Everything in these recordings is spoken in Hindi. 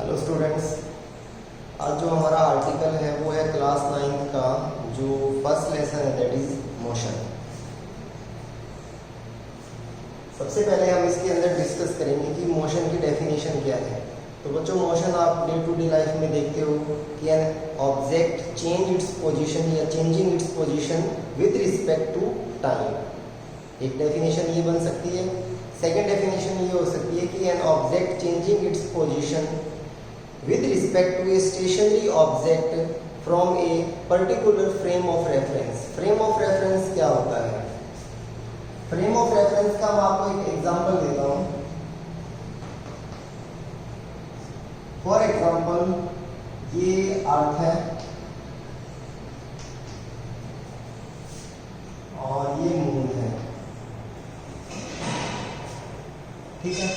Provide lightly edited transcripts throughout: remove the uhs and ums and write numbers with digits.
हेलो स्टूडेंट्स, आज जो हमारा आर्टिकल है वो है क्लास 9 का जो फर्स्ट लेसन है दैट इज मोशन। सबसे पहले हम इसके अंदर डिस्कस करेंगे कि मोशन की डेफिनेशन क्या है। तो बच्चों, मोशन आप डे टू डे लाइफ में देखते हो कि an object change its position या changing its position with respect to time. एक डेफिनेशन ये बन सकती है। सेकेंड डेफिनेशन ये हो सकती है कि an object changing its position with respect to a stationary object from a particular frame of reference। frame of reference क्या होता है? frame of reference का मैं आपको एक एग्जांपल देता हूं। फॉर एग्जांपल, ये अर्थ है और ये मून है, ठीक है।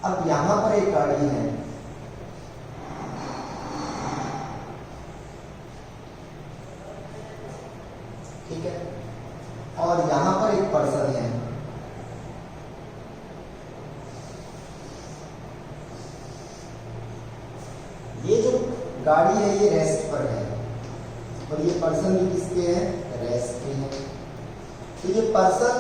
अब यहां पर एक गाड़ी है, ठीक है, और यहां पर एक पर्सन है। ये जो गाड़ी है ये रेस्ट पर है और ये पर्सन भी किसके है? रेस्ट पे है। तो ये पर्सन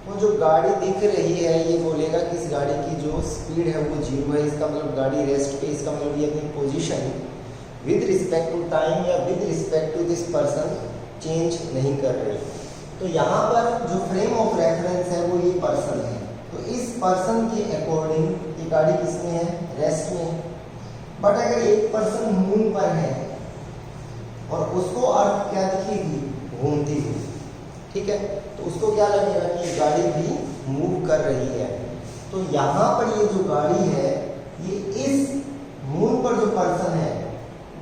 वो जो गाड़ी दिख रही है ये बोलेगा कि इस गाड़ी की जो स्पीड है वो 0 है, इसका मतलब गाड़ी रेस्ट पे, इसका मतलब ये अपनी position with respect to time या with respect to this person change नहीं कर रही। तो यहाँ पर जो फ्रेम ऑफ रेफरेंस है वो ये पर्सन है। तो इस पर्सन के अकॉर्डिंग ये गाड़ी किसमें है? रेस्ट में है। बट अगर एक पर्सन मून पर है और उसको अर्थ क्या दिखेगी? घूमती हुई, ठीक है। तो उसको क्या लगेगा कि गाड़ी भी मूव कर रही है। तो यहाँ पर ये जो गाड़ी है ये इस मून पर जो पर्सन है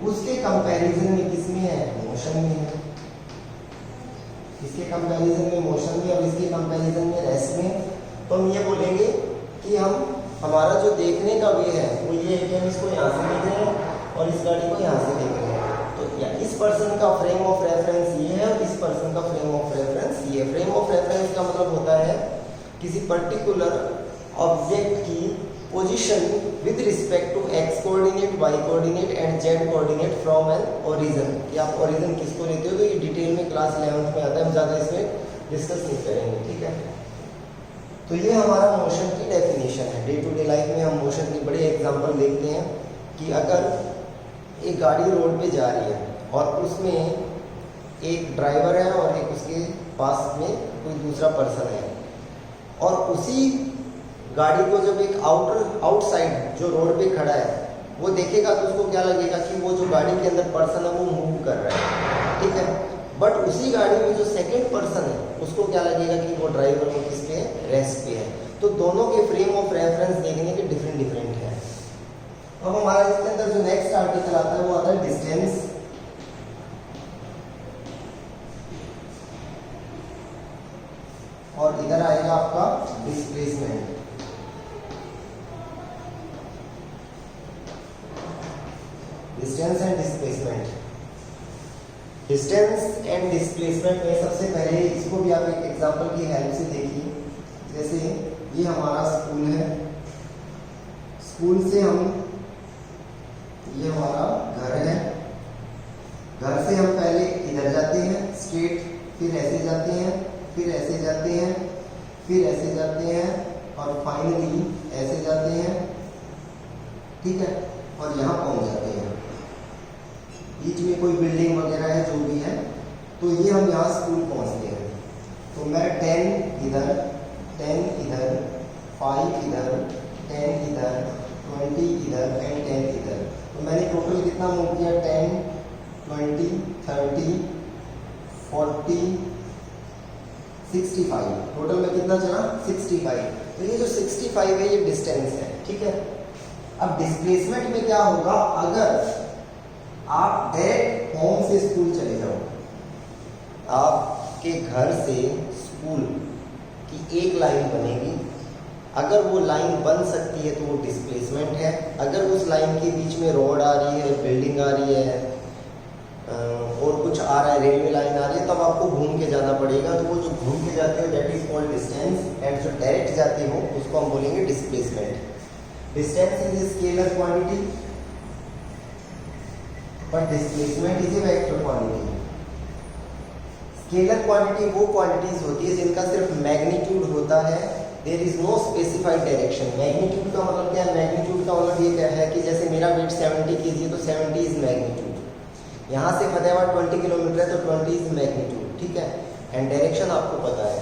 उसके कंपैरिजन में किसमें है? मोशन में है। इसके कंपैरिजन में मोशन में और इसके कंपैरिजन में रेस्ट में। तो हम ये बोलेंगे कि हमारा जो देखने का वे है वो ये है कि हम इसको यहाँ से देख रहे हैं और इस गाड़ी को यहाँ से देख रहे हैं। तो इस पर्सन का फ्रेम ऑफ रेफरेंस ये है और इस पर्सन का फ्रेम ऑफ रेफरेंस ये है। फ्रेम ऑफ रेफरेंस का मतलब होता है किसी पर्टिकुलर ऑब्जेक्ट की position with respect to X coordinate, Y coordinate and Z coordinate from an origin. कि आप ओरिजिन किसको लेते हो तो ये डिटेल में क्लास 11th में आता है, हम ज़्यादा इसमें डिस्कस नहीं करेंगे, ठीक है। तो ये हमारा मोशन की डेफिनेशन है। डे टू डे लाइफ में हम मोशन के बड़े एग्जांपल देखते हैं कि अगर एक गाड़ी रोड पे जा रही है और उसमें एक ड्राइवर है और एक उसके पास में कोई दूसरा पर्सन है और उसी गाड़ी को जब एक आउटसाइड जो रोड पे खड़ा है वो देखेगा तो उसको क्या लगेगा कि वो जो गाड़ी के अंदर पर्सन है वो मूव कर रहा है, ठीक है। बट उसी गाड़ी में जो सेकंड पर्सन है उसको क्या लगेगा कि वो ड्राइवर वो किस पे है? रेस्ट पे है। तो दोनों के फ्रेम ऑफ रेफरेंस देखने के डिफरेंट है। अब हमारा इसके अंदर जो नेक्स्ट आर्टिकल आता है वो आता है डिस्टेंस। और इधर आएगा आपका displacement. Distance and displacement. Distance and displacement में सबसे पहले इसको भी आप एक एग्जांपल की हेल्प से देखिए। जैसे ये हमारा स्कूल है, स्कूल से ये हमारा घर है, घर से हम पहले इधर जाते हैं स्ट्रेट, फिर ऐसे जाते हैं, फिर ऐसे जाते हैं, फिर ऐसे जाते हैं और फाइनली ऐसे जाते हैं, ठीक है, और यहाँ पहुँच जाते हैं। बीच में कोई बिल्डिंग वगैरह है जो भी है, तो ये हम यहाँ स्कूल पहुँचते हैं। तो मैं 10 इधर, 10 इधर, 5 इधर, 10 इधर, 20 इधर एंड 10 इधर। तो मैंने टोटल कितना मूव किया? 10, 20, 30, 40, 65। टोटल में कितना चला? 65। तो ये जो 65 है ये डिस्टेंस है, ठीक है। अब डिस्प्लेसमेंट में क्या होगा? अगर आप डायरेक्ट होम से स्कूल चले जाओ, आपके घर से स्कूल की एक लाइन बनेगी, अगर वो लाइन बन सकती है तो वो डिस्प्लेसमेंट है। अगर उस लाइन के बीच में रोड आ रही है, बिल्डिंग आ रही है और कुछ आ रहा है, रेलवे लाइन आ रही है, तब आपको घूम के जाना पड़ेगा। तो वो जो घूम के जाते हो that is called distance, and जो डायरेक्ट जाते हो उसको हम बोलेंगे displacement. Distance is a scalar quantity but displacement is a vector quantity. Scalar quantity वो क्वांटिटीज होती है जिनका सिर्फ मैग्नीट्यूड होता है, there is no specified direction. Magnitude का मतलब क्या है? मैग्नीट्यूड का मतलब ये क्या है कि जैसे मेरा वेट 70 kg है तो 70 इज मैग्नीट्यूड। यहाँ से फतेहाबाद 20 किलोमीटर है तो 20 इज मैग्नीट्यूड, ठीक है। एंड डायरेक्शन आपको पता है।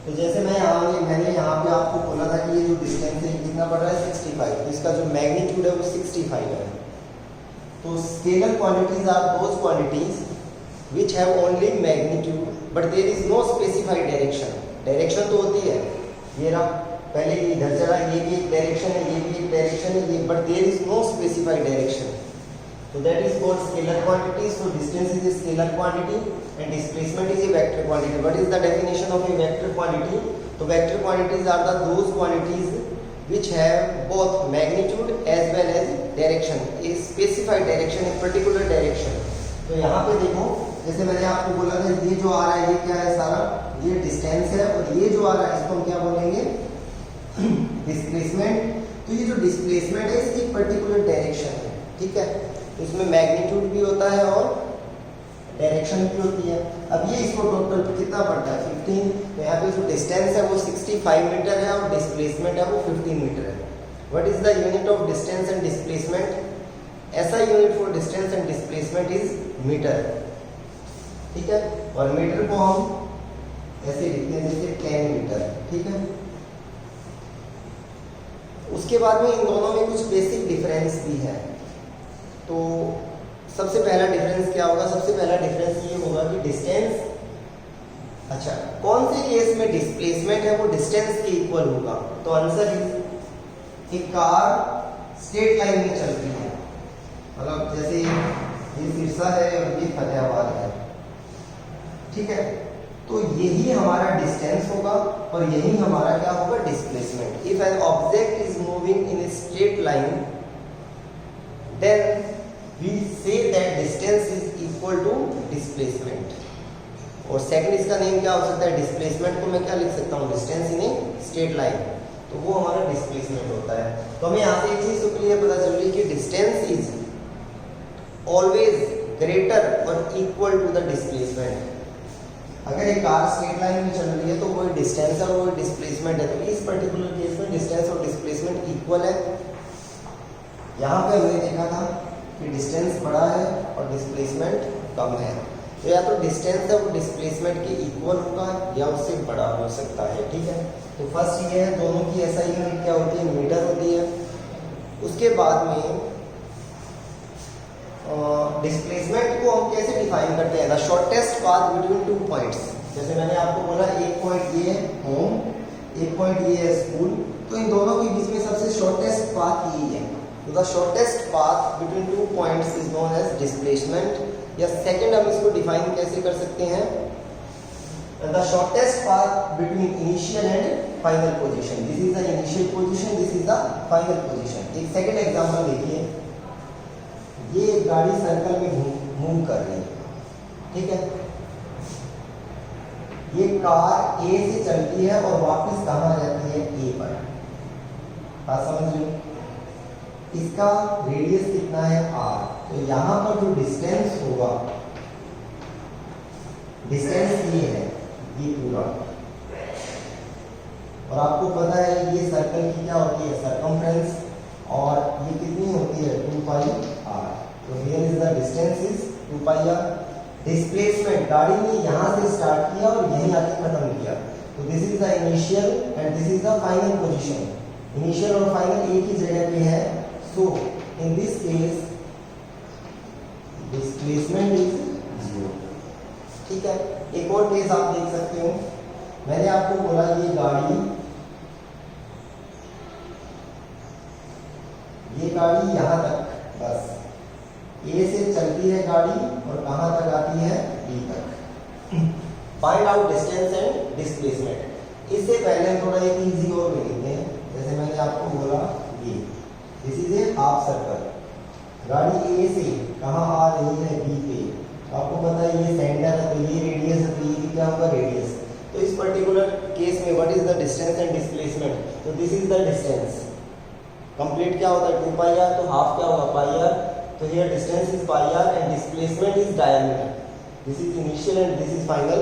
तो जैसे मैंने यहाँ पे आपको बोला था कि ये जो डिस्टेंस है कितना बढ़ रहा है 65, तो इसका जो मैग्नीट्यूड है वो 65 है। तो scalar quantities are those quantities which have only magnitude but there is no specified direction. Direction तो होती है, ये रहा पहले ये इधर चला, ये भी एक डायरेक्शन है, ये भी एक डायरेक्शन है, ये but there is no specified direction. So that is called scalar quantity. So distance is a scalar quantity and displacement is a vector quantity. What is the definition of a vector quantity? So vector quantities are those quantities which have both magnitude as well as direction, a specified direction, a particular direction. तो यहाँ पे देखो, जैसे मैंने आपको बोला था ये जो आ रहा है ये क्या है सारा, ये डिस्टेंस है, और ये जो आ रहा है इसको हम क्या बोलेंगे? डिस्प्लेसमेंट। तो ये जो डिस्प्लेसमेंट है इसकी पर्टिकुलर डायरेक्शन है, ठीक है। इसमें मैग्नीट्यूड भी होता है और डायरेक्शन भी होती है। अब ये इसको टोटल कितना पड़ता है 15, तो यहाँ पे जो डिस्टेंस है वो 65 मीटर है और डिस्प्लेसमेंट है वो 15 मीटर है। What is the unit of distance and displacement? SI unit for distance and displacement is metre, ठीक है। और मीटर को हम ऐसे लिखते हैं जैसे 10 मीटर, ठीक है। उसके बाद में इन दोनों में कुछ बेसिक डिफरेंस भी है। तो सबसे पहला डिफरेंस क्या होगा? सबसे पहला डिफरेंस ये होगा कि डिस्टेंस, अच्छा कौन से केस में डिस्प्लेसमेंट है वो डिस्टेंस के इक्वल होगा? तो आंसर इज, एक कार स्ट्रेट लाइन में चलती है, मतलब जैसे ये सिरसा है और ये फतेहाबाद है, ठीक है। तो यही हमारा डिस्टेंस होगा और यही हमारा क्या होगा? Displacement. If an object is moving in a straight line then we say that distance is equal to displacement। और सेकंड इसका नेम क्या हो सकता है? डिस्प्लेसमेंट को मैं क्या लिख सकता हूँ? Distance in a straight line, तो वो हमारा डिस्प्लेसमेंट होता है। तो हमें यहाँ से एक चीज तो क्लियर पता चल रही है कि डिस्टेंस इज ऑलवेज ग्रेटर और इक्वल टू द डिस्प्लेसमेंट। अगर एक कार स्ट्रेट लाइन में चल रही है तो वो डिस्टेंस और वो डिस्प्लेसमेंट है, तो इस पर्टिकुलर केस में डिस्टेंस और डिस्प्लेसमेंट इक्वल है। यहाँ पे हमने देखा था कि डिस्टेंस बड़ा है और डिस्प्लेसमेंट कम है, तो या तो डिस्टेंस है वो डिस्प्लेसमेंट के इक्वल होगा या उससे बड़ा हो सकता है, ठीक है। तो फर्स्ट ये है, दोनों की ऐसा यूनिट क्या होती है? मीटर होती है। उसके बाद में डिस्प्लेसमेंट को हम कैसे डिफाइन करते हैं? The shortest path between 2 points. जैसे मैंने आपको बोला एक पॉइंट ये है होम, एक पॉइंट ये है स्कूल, तो इन दोनों के बीच में सबसे शॉर्टेस्ट पाथ यही है। तो the shortest path between 2 points is known as displacement. या सेकंड हम इसको डिफाइन कैसे कर सकते हैं? The shortest path between initial and final position. This is the initial position, this is the final position. एक सेकंड एग्जांपल देखिए, ये एक गाड़ी सर्कल में मूव कर रही है, ठीक है। ये कार ए से चलती है और वापस कहाँ जाती है? ए पर। बात समझ रहे हो? इसका रेडियस कितना है? r। तो यहाँ पर जो डिस्टेंस होगा, डिस्टेंस ये है, ये पूरा, और आपको पता है ये सर्कल की क्या होती है? सरकमफ्रेंस, और ये कितनी होती है? 2πr। तो here is the distance is 2πr। Displacement, गाड़ी ने यहाँ से स्टार्ट किया और यहीं आके खत्म किया, तो this is the initial and this is the final position. Initial और फाइनल एक ही जगह पे है, so in this case displacement is 0, ठीक है। एक और केस आप देख सकते हो, मैंने आपको बोला ये गाड़ी यहाँ तक, बस ए से चलती है गाड़ी और कहाँ तक आती है? बी तक। Find out distance and displacement. इससे पहले थोड़ा एक इजी और ले लेते हैं। जैसे मैंने आपको बोला ये this is A half circle, गाड़ी ए से कहाँ आ रही है? बी पे। आपको पता है ये सेंटर है तो ये रेडियस है, तो ये क्या होगा? रेडियस। तो इस पर्टिकुलर केस में what is the distance and displacement? तो this is the distance complete क्या होता है 2 पाई आर, तो हाफ क्या होगा पाई आर। तो here distance is pi r and displacement is diameter. This is initial and this is final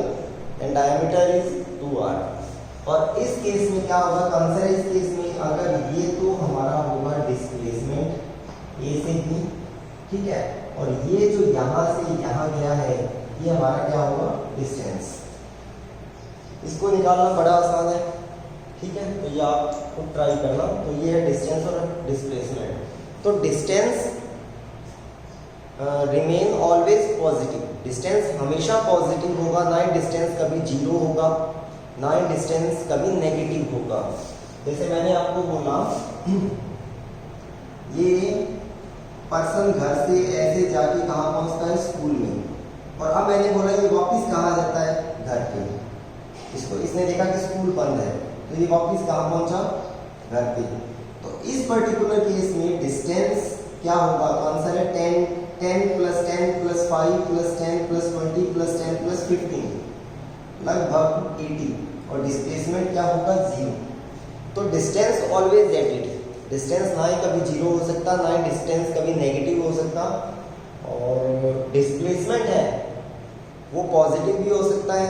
and diameter is 2r। और इस केस में क्या होगा, आंसर है इस केस में अगर ये तो हमारा होगा डिस्प्लेसमेंट ए से बी, ठीक है, और ये जो यहाँ से यहाँ गया है ये हमारा क्या होगा डिस्टेंस। इसको निकालना बड़ा आसान है, ठीक है, तो ये आप खुद ट्राई करना। तो ये है डिस्टेंस और डिस्प्लेसमेंट। तो distance remain always positive, distance हमेशा पॉजिटिव होगा, ना ही डिस्टेंस कभी जीरो होगा, ना ही डिस्टेंस कभी नेगेटिव होगा। जैसे मैंने आपको बोला ये पर्सन घर से ऐसे जाके कहाँ पहुँचता है स्कूल में, और अब मैंने बोला ये वापस कहाँ जाता है घर पे। इसको इसने देखा कि स्कूल बंद है तो ये वापस कहाँ पहुँचा घर पे। तो इस पर्टिकुलर केस में डिस्टेंस क्या होगा, तो आंसर है 10 + 10 + 5 + 10 + 20 + 10 + 15 लगभग 80, और डिस्प्लेसमेंट क्या होगा 0। तो डिस्टेंस ऑलवेज एडिट, डिस्टेंस ना ही कभी जीरो हो सकता, ना ही डिस्टेंस कभी नेगेटिव हो सकता, और डिस्प्लेसमेंट है वो पॉजिटिव भी हो सकता है,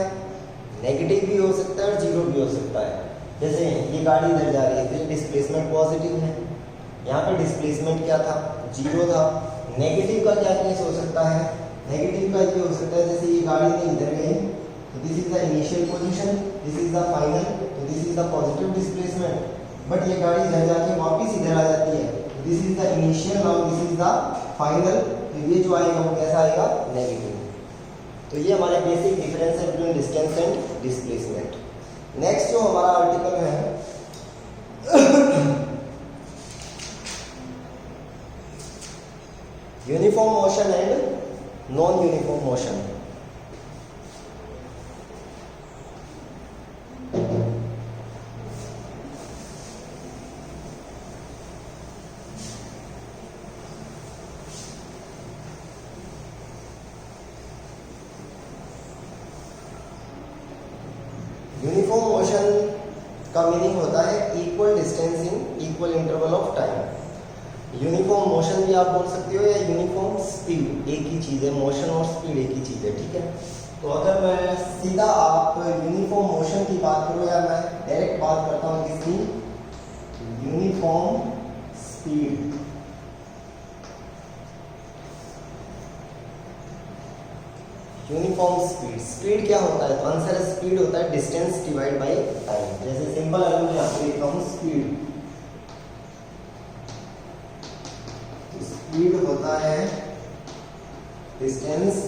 नेगेटिव भी हो सकता है और जीरो भी हो सकता है। जैसे ये गाड़ी इधर जा रही है तो डिस्प्लेसमेंट पॉजिटिव है, यहाँ पे डिस्प्लेसमेंट क्या था जीरो था। नेगेटिव का क्या केस हो सकता है, नेगेटिव का ये हो सकता है जैसे ये गाड़ी ने इधर गई तो this is the initial position, this is the final, तो this is the positive displacement. But ये गाड़ी इधर जाके वापस इधर आ जाती है, दिस इज द इनिशियल और दिस इज द फाइनल, तो ये जो आएगा वो कैसा आएगा नेगेटिव। तो ये हमारे बेसिक डिफरेंस है between distance and displacement. Next जो हमारा आर्टिकल है uniform motion and non uniform motion. Uniform motion का मीनिंग होता है equal distance in equal interval of time. Uniform motion भी आप बोल सकते हो या यूनिफॉर्म स्पीड, एक ही चीज़ है, मोशन और स्पीड एक ही चीज़ है, ठीक है। तो अगर मैं सीधा आप यूनिफॉर्म मोशन की बात करूँ या मैं डायरेक्ट बात करता हूँ किसकी, uniform speed. Uniform speed, speed क्या होता है, तो आंसर है स्पीड होता है डिस्टेंस डिवाइड बाय टाइम। जैसे सिंपल अगर मैं यहाँ पे लिखता हूँ स्पीड, तो स्पीड होता है distance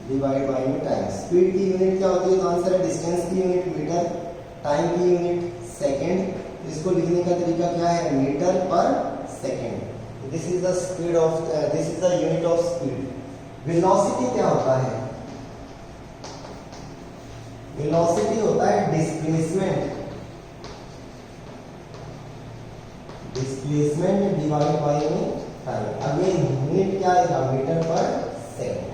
divide by time. Speed की यूनिट क्या होती है, तो आंसर है डिस्टेंस की यूनिट मीटर, टाइम की यूनिट सेकेंड। इसको लिखने का तरीका क्या है, metre per second. This is the speed of, this is the unit of speed. Velocity क्या होता है, वेलोसिटी होता है displacement, displacement divide by time. Again unit क्या आएगा, मीटर पर सेकंड।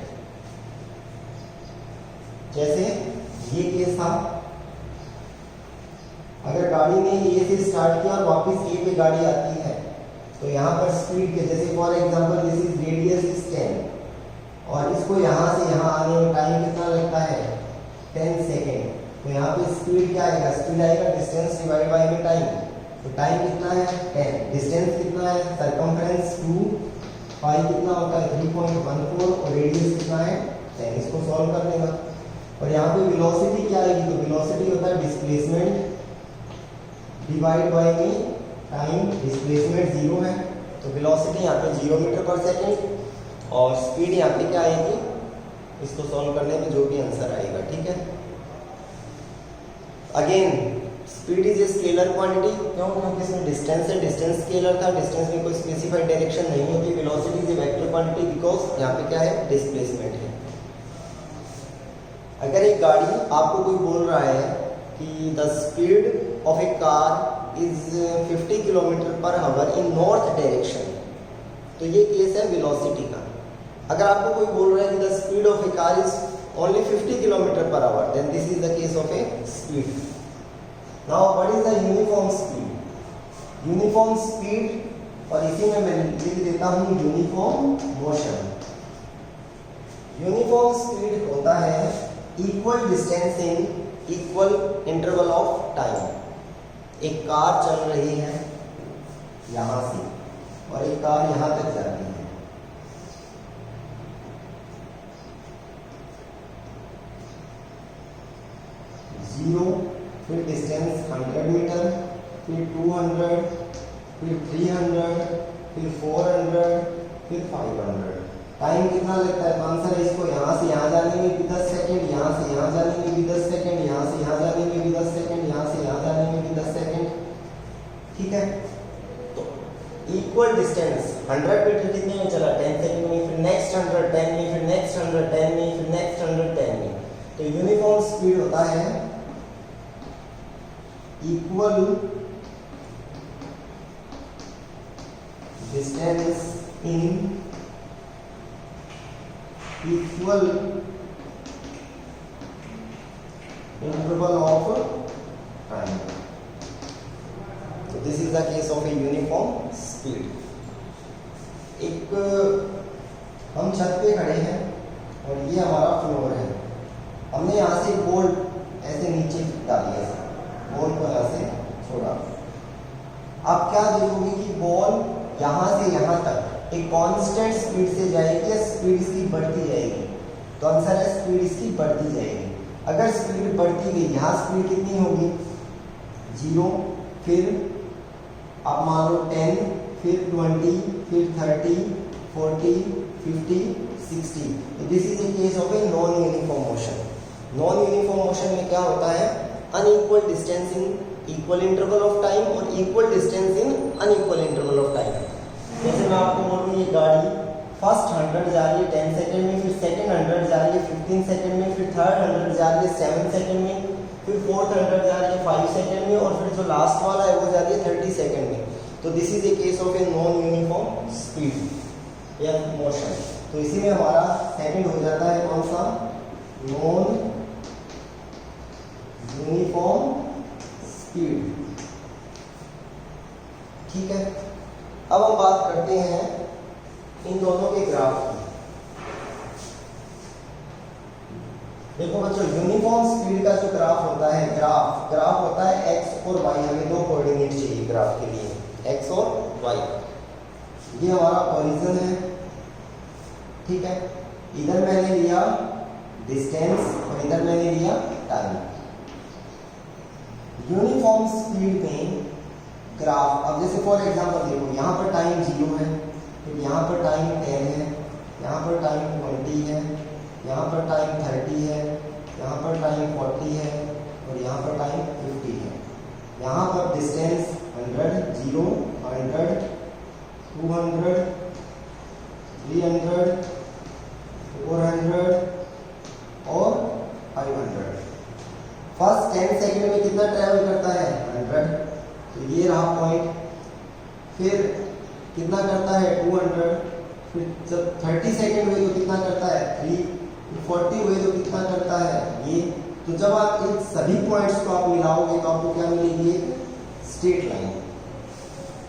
जैसे ये केस था, अगर गाड़ी ने ए से स्टार्ट किया और वापस ए पे गाड़ी आती है तो यहाँ पर स्पीड के, जैसे for example this is radius is 10 और इसको यहाँ से यहाँ आने में टाइम कितना लगता है 10 सेकेंड। तो यहाँ पे स्पीड क्या आएगा, स्पीड आएगा डिस्टेंस डिवाइड बाय में टाइम। तो टाइम कितना है 10, डिस्टेंस कितना है सरकमफ्रेंस 2, पाई कितना होता है 3.14 और रेडियस कितना है 10। इसको सॉल्व कर देगा। और यहाँ पे वेलोसिटी क्या आएगी, तो वेलोसिटी होता है डिस्प्लेसमेंट डिवाइड बाय में टाइम। डिस्प्लेसमेंट 0 है तो वेलोसिटी यहाँ पे 0 मीटर पर सेकेंड, और स्पीड यहाँ पे क्या आएगी, इसको सॉल्व करने में जो भी आंसर आएगा, ठीक है। Again speed is a scalar quantity, क्यों, क्योंकि इसमें डिस्टेंस है, डिस्टेंस स्केलर था, डिस्टेंस में कोई स्पेसिफाइड डायरेक्शन नहीं होती। Velocity is a vector quantity because यहाँ पे क्या है डिस्प्लेसमेंट है। अगर एक गाड़ी आपको कोई बोल रहा है कि the speed of a car is 50 km/h in north direction, तो ये केस है वेलोसिटी का। अगर आपको कोई बोल रहा है कि the speed of a car is only 50 km/h, then this is the case of a speed. Now what is the uniform speed, uniform speed और इसी में मैं लिख देता हूँ यूनिफॉर्म मोशन। यूनिफॉर्म स्पीड होता है equal distance in equal interval of time. एक कार चल रही है यहाँ से और एक कार यहाँ तक जाती है, 0, फिर डिस्टेंस 100 मीटर, फिर 200, फिर 300, फिर 400, फिर 500। टाइम कितना लगता है? आंसर है इसको यहाँ से यहाँ जाने में भी 10 सेकेंड, यहाँ से यहाँ जाने में भी 10 सेकेंड, यहाँ से यहाँ जाने में भी 10 सेकेंड, यहाँ से यहाँ जाने में भी 10 सेकेंड। ठीक है, तो इक्वल डिस्टेंस 100 मीटर कितने में चला? 10 सेकेंड में, फिर नेक्स्ट 100 10 में, फिर नेक्स्ट 100 10 में, फिर नेक्स्ट 100 10 में। तो यूनिफॉर्म स्पीड होता है equal distance in equal interval of time. तो this is the case of a uniform speed. एक हम छत पे खड़े हैं और ये हमारा फ्लोर है। हमने यहाँ से बोल्ट ऐसे नीचे डाल दिया, बॉल को यहाँ से छोड़ा। आप क्या देखोगे कि बॉल यहाँ से यहाँ तक एक कांस्टेंट स्पीड से जाएगी या स्पीड इसकी बढ़ती जाएगी? तो आंसर है स्पीड इसकी बढ़ती जाएगी। अगर स्पीड बढ़ती गई, यहाँ स्पीड कितनी होगी? 0, फिर आप मान लो 10, फिर 20, फिर 30, 40, 50, 60। This is a case of a non uniform motion. Non uniform motion में क्या होता है? Unequal distance in equal interval of time और equal distance in unequal interval of time. जैसे मैं आपको बोलूँ ये गाड़ी फर्स्ट 100 जा रही है 10 सेकंड में, फिर सेकंड 100 जा रही है 15 सेकंड में, फिर थर्ड 100 जा रही है 7 सेकंड में, फिर फोर्थ 100 जा रही है 5 सेकंड में, और फिर जो लास्ट वाला है वो जा रही है 30 सेकंड में। तो this is a case of a non uniform speed या मोशन। तो इसी में हमारा सेकंड हो जाता है कौन सा? Non uniform speed. ठीक है, अब हम बात करते हैं इन दोनों के ग्राफ की। देखो बच्चों, यूनिफॉर्म स्पीड का जो ग्राफ होता है, ग्राफ होता है x और y। हमें दो कोऑर्डिनेट चाहिए ग्राफ के लिए, x और y। ये हमारा ओरिजिन है। ठीक है, इधर मैंने लिया डिस्टेंस और इधर मैंने लिया टाइम। यूनिफॉर्म स्पीड में ग्राफ, अब जैसे फॉर एग्जांपल देखो, यहाँ पर टाइम 0 है, फिर यहाँ पर टाइम 10 है, यहाँ पर टाइम 20 है, यहाँ पर टाइम 30 है, यहाँ पर टाइम 40 है और यहाँ पर टाइम 50 है। यहाँ पर डिस्टेंस 100, 0, 100, 200, 300, 400 और 500। फर्स्ट 10 सेकंड में कितना ट्रेवल करता है? 100। तो ये रहा पॉइंट। फिर कितना करता है? 200। फिर जब 30 सेकंड हुए तो कितना करता है? 3। 40 हुए तो कितना करता है? ये। तो जब आप इन सभी पॉइंट्स को आप मिलाओगे तो आपको क्या मिलेगी? Straight line.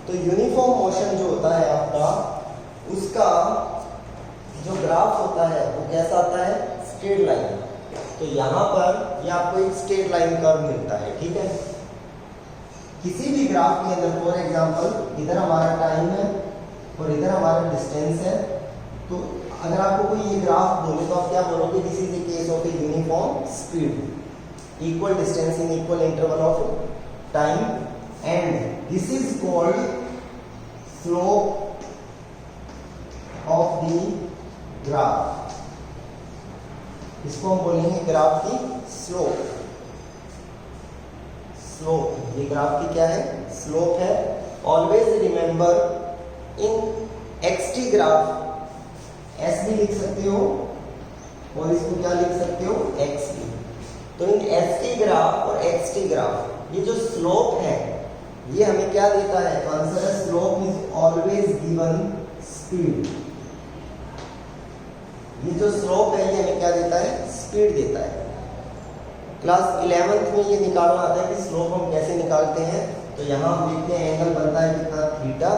तो यूनिफॉर्म मोशन जो होता है आपका, उसका जो ग्राफ होता है वो कैसा आता है? Straight line. तो यहाँ पर ये आपको एक स्ट्रेट लाइन कर्व मिलता है। ठीक है, किसी भी ग्राफ के अंदर फॉर एग्जांपल इधर हमारा टाइम है और इधर हमारा डिस्टेंस है। तो अगर आपको कोई ये ग्राफ बोले तो आप क्या बोलोगे? This is the case of a uniform speed, equal distance in equal interval of time, and this is called slope of the graph. इसको हम बोलेंगे ग्राफ की स्लोप। स्लोप, ये ग्राफ की क्या है? स्लोप है। Always remember in XT graph S भी लिख सकते हो और इसको क्या लिख सकते हो? एक्स भी। तो इन एसटी ग्राफ और एक्सटी ग्राफ, ये जो स्लोप है ये हमें क्या देता है? आंसर है slope is always given speed. ये जो स्लोप है ये हमें क्या देता है? स्पीड देता है। क्लास 11th में ये निकालना आता है कि स्लोप हम कैसे निकालते हैं। तो यहाँ हम देखते हैं एंगल बनता है कितना, थीटा,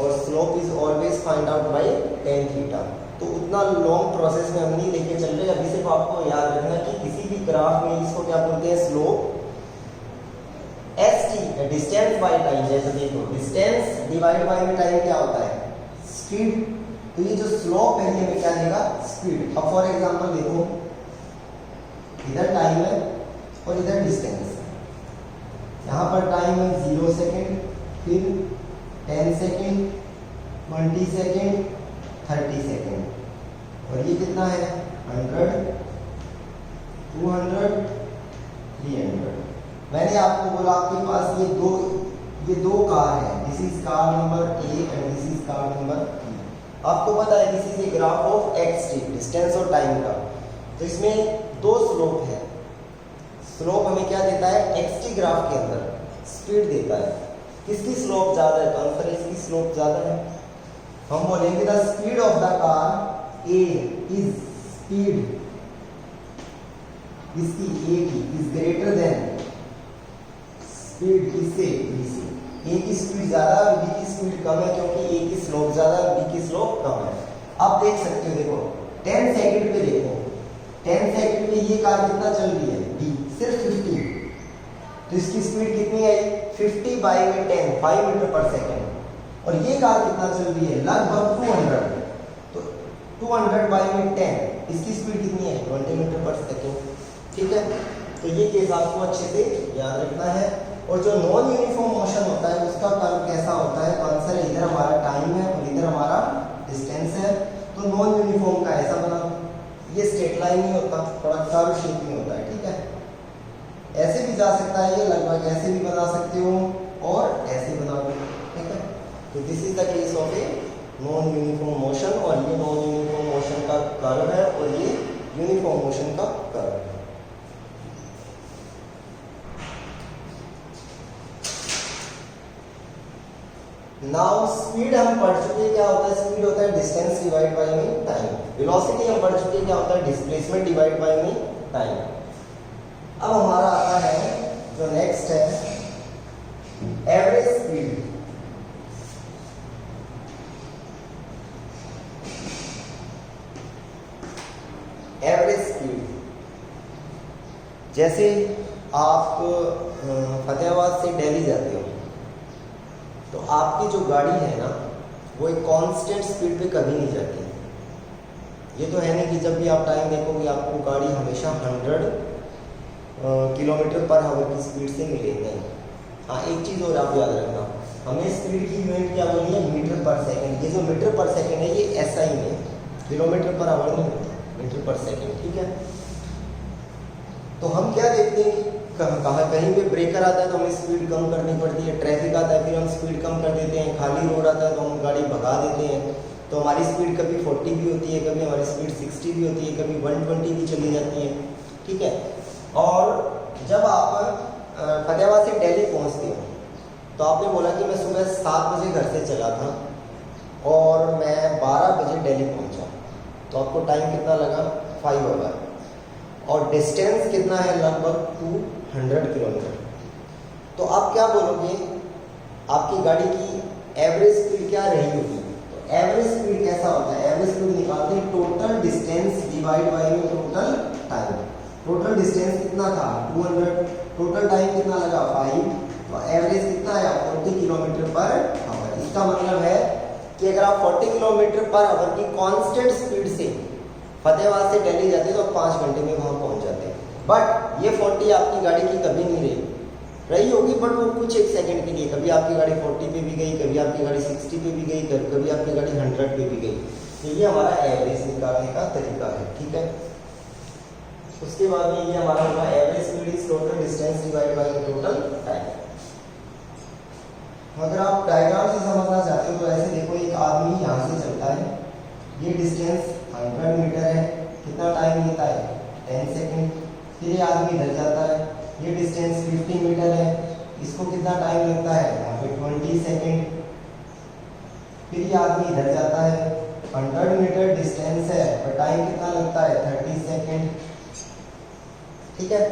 और slope is always find out by tan theta. तो उतना लॉन्ग प्रोसेस में हम नहीं लेके चल रहे, अभी सिर्फ आपको याद रखना कि किसी भी ग्राफ में इसको क्या बोलते हैं, slope, S T distance by time. जैसे देखो डिस्टेंस डिवाइड बाय में टाइम क्या होता है, स्पीड। तो ये जो स्लोप है ये हमें क्या देगा, स्पीड। अब फॉर एग्जांपल देखो इधर टाइम है और इधर डिस्टेंस। यहाँ पर टाइम है 0 सेकेंड, फिर 10 सेकेंड, 20 सेकेंड, 30 सेकेंड, और ये कितना है 100, 200, 300। मैंने आपको बोला आपके पास ये दो कार है, this is car number A and this is car number B. आपको पता है this is a graph of X T, distance और टाइम का। तो इसमें दो स्लोप है, स्लोप हमें क्या देता है, एक्स टी ग्राफ के अंदर स्पीड देता है। किसकी स्लोप ज्यादा है, तो आंसर है इसकी स्लोप ज्यादा है। हम बोलेंगे the speed of the car A is speed, इसकी ए की इज ग्रेटर देन स्पीड किससे, बी से। ए की स्पीड ज्यादा और बी की स्पीड कम है, क्योंकि ए की स्लोप ज्यादा और बी की स्लोप कम है। आप देख सकते हो, देखो 10 सेकंड पे देखो, 10 सेकंड में ये कार कितना चल रही है, बी सिर्फ 50, तो इसकी स्पीड कितनी है 50 बाई में 10, 5 मीटर पर सेकंड। और ये कार कितना चल रही है, लगभग 200, तो 200 बाई में 10, इसकी स्पीड कितनी है 20 मीटर पर सेकंड। ठीक है, तो ये केस आपको अच्छे से याद रखना है। और जो नॉन यूनिफॉर्म मोशन होता है उसका कर्व कैसा होता है, आंसर है इधर हमारा टाइम है और इधर हमारा डिस्टेंस है। तो नॉन यूनिफॉर्म का ऐसा बना, ये स्ट्रेट लाइन नहीं होता, थोड़ा कर्व शेप में होता है। ठीक है, ऐसे भी जा सकता है, ये लगभग ऐसे भी बना सकते हो और ऐसे बना दो। ठीक है, तो this is the case of a non uniform motion, और ये नॉन यूनिफॉर्म मोशन का कर्व है और ये यूनिफॉर्म मोशन का कर्व है। नाउ स्पीड हम पढ़ चुके हैं क्या होता है, स्पीड होता है डिस्टेंस डिवाइड बाय में टाइम। वेलोसिटी हम पढ़ चुके हैं क्या होता है, डिस्प्लेसमेंट डिवाइड बाय में टाइम। अब हमारा आता है जो नेक्स्ट है एवरेज स्पीड। एवरेज स्पीड, जैसे आप फतेहाबाद से दिल्ली जाते हो तो आपकी जो गाड़ी है ना वो एक कांस्टेंट स्पीड पे कभी नहीं जाती। ये तो है नहीं कि जब भी आप टाइम देखोगे आपको गाड़ी हमेशा 100 किलोमीटर पर आवर की स्पीड से मिलेगी। हाँ, एक चीज़ और आप याद रखना, हमें स्पीड की यूनिट क्या बोली है, मीटर पर सेकंड। ये जो मीटर पर सेकंड है ये एसआई में, किलोमीटर पर आवर नहीं होता, मीटर पर सेकंड। ठीक है, तो हम क्या देखते हैं कि कहाँ कहीं पे ब्रेकर आता है तो हमें स्पीड कम करनी पड़ती है, ट्रैफिक आता है फिर हम स्पीड कम कर देते हैं, खाली रोड आता है तो हम गाड़ी भगा देते हैं। तो हमारी स्पीड कभी 40 भी होती है, कभी हमारी स्पीड 60 भी होती है, कभी 120 भी चली जाती है। ठीक है, और जब आप फतेहाबाद से दिल्ली पहुँचते हो तो आपने बोला कि मैं सुबह 7 बजे घर से चला था और मैं 12 बजे दिल्ली पहुँचा, तो आपको टाइम कितना लगा, 5 आवर, और डिस्टेंस कितना है, लगभग 200 किलोमीटर। तो आप क्या बोलोगे, आपकी गाड़ी की एवरेज स्पीड क्या रही होगी। तो एवरेज स्पीड कैसा होता है, एवरेज स्पीड निकालते हैं टोटल डिस्टेंस डिवाइड बाय में टोटल टाइम। टोटल डिस्टेंस कितना था 200, टोटल टाइम कितना लगा 5, तो एवरेज कितना आया 40 किलोमीटर पर आवर। इसका मतलब है कि अगर आप 40 किलोमीटर पर आवर की कांस्टेंट स्पीड से फतेहाबाद से दिल्ली जाते तो 5 घंटे में वहाँ पहुँच जाते। बट ये 40 आपकी गाड़ी की कभी नहीं रही होगी, बट वो कुछ एक सेकंड के लिए, कभी आपकी गाड़ी 40 पे भी गई, कभी आपकी गाड़ी 60 पे भी गई, कभी आपकी गाड़ी 100 पे भी गई। तो ये हमारा एवरेज निकालने का तरीका है। ठीक है, उसके बाद में ये हमारा होगा average speed is total distance divide by total time. अगर आप डायग्राम से समझना चाहते हो तो ऐसे देखो, एक आदमी यहाँ से चलता है, ये डिस्टेंस 100 मीटर है, कितना टाइम लेता है 10 सेकेंड। फिर ये आदमी इधर जाता है, ये डिस्टेंस 50 मीटर है, इसको कितना टाइम लगता है यहाँ पे 20 सेकेंड। फिर ये आदमी इधर जाता है, 100 मीटर डिस्टेंस है और टाइम कितना लगता है 30 सेकेंड। ठीक है,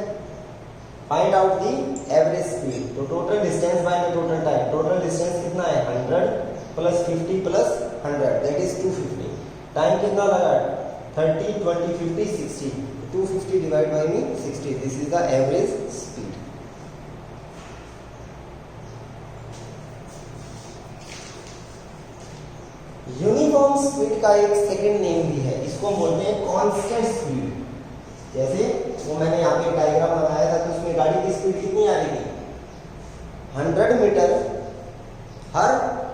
find out the average speed. तो टोटल डिस्टेंस बाय में टोटल टाइम, टोटल डिस्टेंस कितना है 100 plus 50 plus 100 that is 250। Time कितना लगा 30 20 50 60, 250 डिवाइड बाय में 60, this is the average speed. Uniform speed का एक सेकंड नेम भी है, इसको हम बोलते हैं कांस्टेंट स्पीड। जैसे वो मैंने यहाँ पे डायग्राम बनाया था, तो उसमें गाड़ी की स्पीड कितनी आ रही थी 100 मीटर, हर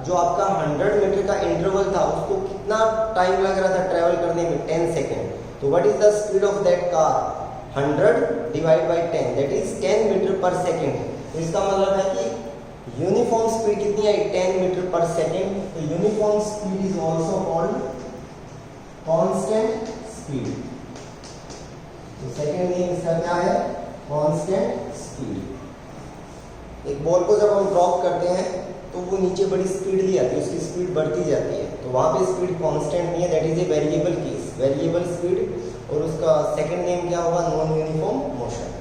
जो आपका 100 मीटर का इंटरवल था उसको कितना टाइम लग रहा था ट्रेवल करने में 10 सेकेंड। तो what is the speed of that car 100 divide by 10 that is 10 metre per second. तो इसका मतलब है कि यूनिफॉर्म स्पीड कितनी आई 10 मीटर पर सेकेंड। तो uniform speed is also called constant speed. तो सेकेंड नेम इसका क्या है कांस्टेंट स्पीड। एक बॉल को जब हम ड्रॉप करते हैं तो वो नीचे बड़ी स्पीडली आती है, उसकी स्पीड बढ़ती जाती है, तो वहां पे स्पीड कांस्टेंट नहीं है, that is a variable case, variable speed. और उसका सेकेंड नेम क्या होगा नॉन यूनिफॉर्म मोशन।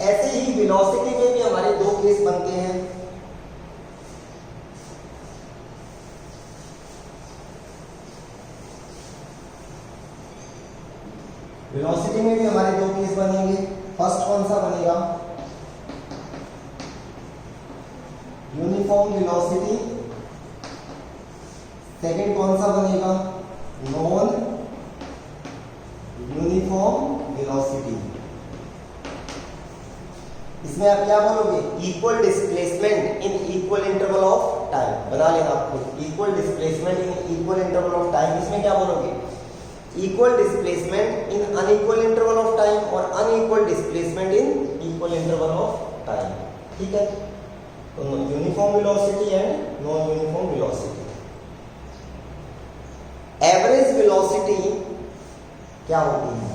ऐसे ही वेलोसिटी में भी हमारे दो केस बनते हैं। वेलोसिटी में भी हमारे दो केस बनेंगे। फर्स्ट कौन सा बनेगा यूनिफॉर्म वेलोसिटी, सेकंड कौन सा बनेगा नॉन यूनिफॉर्म वेलोसिटी। इसमें आप क्या बोलोगे equal displacement in equal interval of time. बना लेना आपको equal displacement in equal interval of time. इसमें क्या बोलोगे equal displacement in unequal interval of time और unequal displacement in equal interval of time. ठीक है, तो uniform velocity and non uniform velocity. Average velocity क्या होती है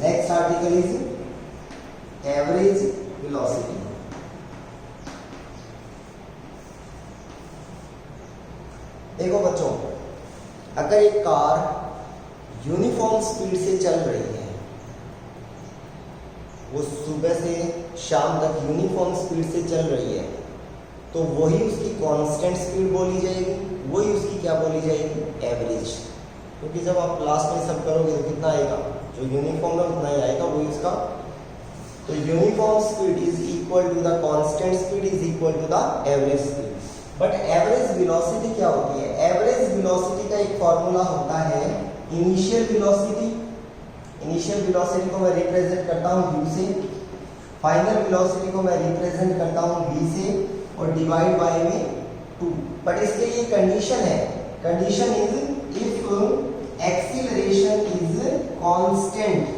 next article is average velocity. देखो बच्चों, अगर एक कार यूनिफॉर्म स्पीड से चल रही है, वो सुबह से शाम तक यूनिफॉर्म स्पीड से चल रही है, तो वही उसकी कांस्टेंट स्पीड बोली जाएगी, वही उसकी क्या बोली जाएगी एवरेज। क्योंकि जब आप लास्ट में सब करोगे तो कितना आएगा जो यूनिफॉर्म है उतना ही आएगा, वही उसका। तो uniform speed is equal to the constant speed is equal to the average speed. But average velocity क्या होती है एवरेज वेलोसिटी का एक फॉर्मूला होता है इनिशियल वेलोसिटी। इनिशियल वेलोसिटी को मैं रिप्रेजेंट करता हूँ u से, फाइनल वेलोसिटी को मैं रिप्रेजेंट करता हूँ v से, और डिवाइड बाय में 2। बट इसके लिए कंडीशन है, condition is if acceleration is constant.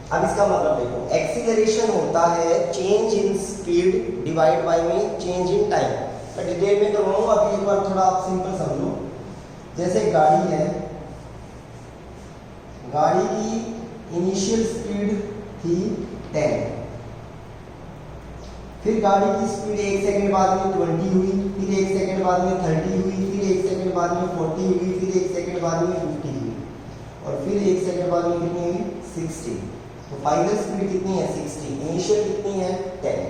अब इसका मतलब देखो एक्सीलरेशन होता है change in speed divide by में चेंज इन टाइम। मैं डिटेल में करवाऊंगा, अभी एक बार थोड़ा आप सिंपल समझो। जैसे गाड़ी है, गाड़ी की इनिशियल स्पीड थी 10, फिर गाड़ी की स्पीड 1 सेकंड बाद में 20 हुई, फिर 1 सेकंड बाद में 30 हुई, फिर 1 सेकंड बाद में 40 हुई, फिर 1 सेकंड बाद में 50 हुई, और फिर 1 सेकंड बाद में कितनी हुई 60। तो फाइनल स्पीड कितनी है 60, इनिशियल कितनी है 10,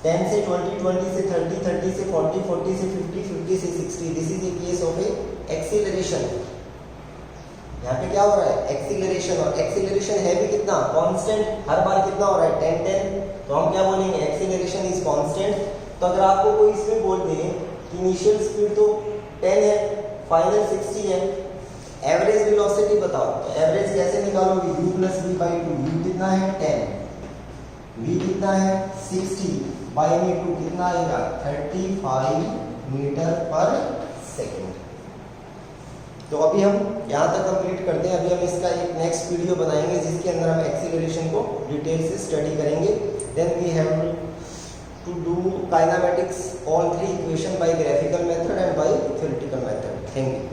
10 से 20, 20 से 30, 30 से 40, 40 से 50, 50 से 60। This is a case of A acceleration. यहाँ पे क्या हो रहा है एक्सीलरेशन, और एक्सीलरेशन है भी कितना कांस्टेंट, हर बार कितना हो रहा है 10 10। तो हम क्या बोलेंगे एक्सीलरेशन इज कांस्टेंट। तो अगर आपको कोई इसमें बोल दे कि इनिशियल स्पीड तो 10 है फाइनल 60 है, एवरेज वेलोसिटी बताओ, तो एवरेज कैसे निकालोगे u plus v by 2। u कितना है 10, v कितना है 60, बाई में 2 कितना आएगा 35 मीटर पर सेकेंड। तो अभी हम यहाँ तक कंप्लीट करते हैं। अभी हम इसका एक नेक्स्ट वीडियो बनाएंगे जिसके अंदर हम एक्सीलरेशन को डिटेल से स्टडी करेंगे। Then we have to do kinematics all 3 equation by graphical method and by theoretical method. Thank you.